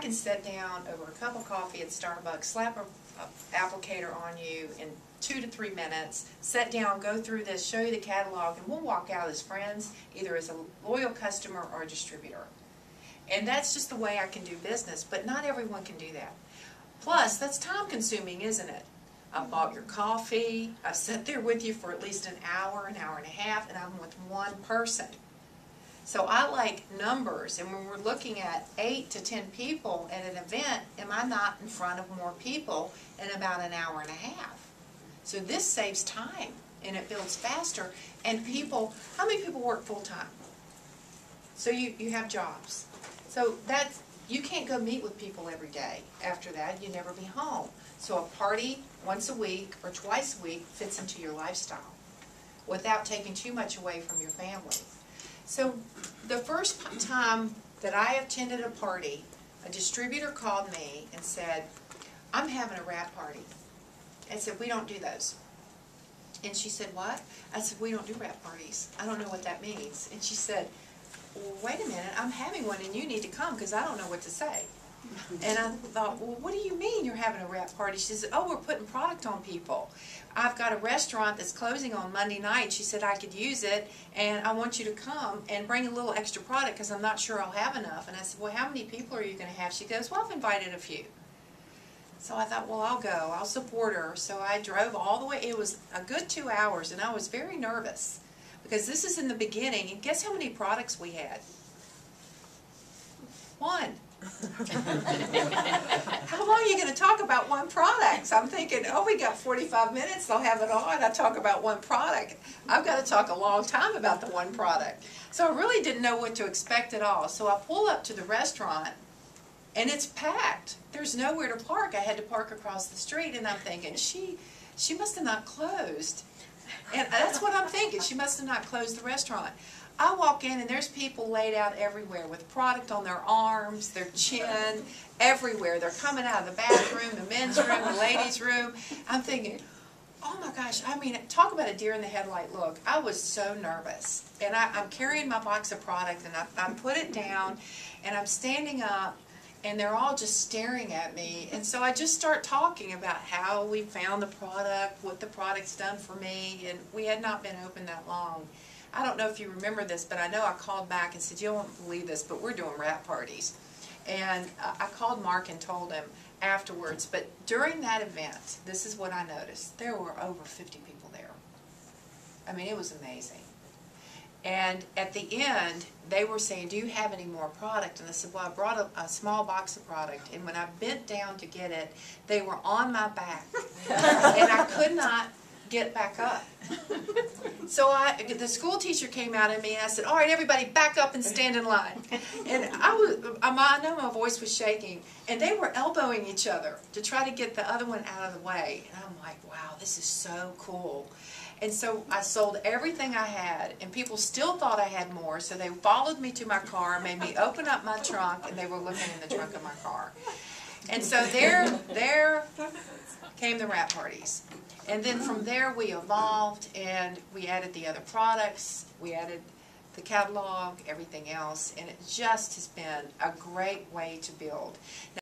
can sit down over a cup of coffee at Starbucks, slap a applicator on you in 2 to 3 minutes, sit down, go through this, show you the catalog, and we'll walk out as friends, either as a loyal customer or a distributor. And that's just the way I can do business, but not everyone can do that. Plus, that's time consuming, isn't it? I bought your coffee, I sat there with you for at least an hour and a half, and I'm with one person. So I like numbers, and when we're looking at 8 to 10 people at an event, am I not in front of more people in about an hour and a half? So this saves time, and it builds faster. And people, how many people work full-time? So you have jobs. So that's, you can't go meet with people every day. After that, you'd never be home. So a party once a week or twice a week fits into your lifestyle without taking too much away from your family. So the first time that I attended a party, a distributor called me and said, I'm having a wrap party. I said, we don't do those. And she said, what? I said, we don't do wrap parties. I don't know what that means. And she said, well, wait a minute, I'm having one and you need to come because I don't know what to say. And I thought, well, what do you mean you're having a wrap party? She said, oh, we're putting product on people. I've got a restaurant that's closing on Monday night. She said I could use it, and I want you to come and bring a little extra product because I'm not sure I'll have enough. And I said, well, how many people are you going to have? She goes, well, I've invited a few. So I thought, well, I'll go. I'll support her. So I drove all the way. It was a good 2 hours, and I was very nervous because this is in the beginning. And guess how many products we had? One. How long are you going to talk about one product? So I'm thinking, oh, we got 45 minutes, they'll have it on. I talk about one product. I've got to talk a long time about the one product. So I really didn't know what to expect at all. So I pull up to the restaurant, and it's packed. There's nowhere to park. I had to park across the street, and I'm thinking, she must have not closed. And that's what I'm thinking. She must have not closed the restaurant. I walk in and there's people laid out everywhere with product on their arms, their chin, everywhere. They're coming out of the bathroom, the men's room, the ladies' room. I'm thinking, oh my gosh, I mean, talk about a deer in the headlight look. I was so nervous. And I'm carrying my box of product and I put it down and I'm standing up and they're all just staring at me. And so I just start talking about how we found the product, what the product's done for me, and we had not been open that long. I don't know if you remember this, but I know I called back and said, you won't believe this, but we're doing wrap parties. And I called Mark and told him afterwards, but during that event, this is what I noticed. There were over 50 people there. I mean, it was amazing. And at the end, they were saying, do you have any more product? And I said, well, I brought a small box of product, and when I bent down to get it, they were on my back. And I could not get back up. So the school teacher came out at me and I said, all right, everybody back up and stand in line. And I know my voice was shaking, and they were elbowing each other to try to get the other one out of the way. And I'm like, wow, this is so cool. And so I sold everything I had, and people still thought I had more, so they followed me to my car, made me open up my trunk, and they were looking in the trunk of my car. And so there came the wrap parties. And then from there we evolved and we added the other products, we added the catalog, everything else, and it just has been a great way to build.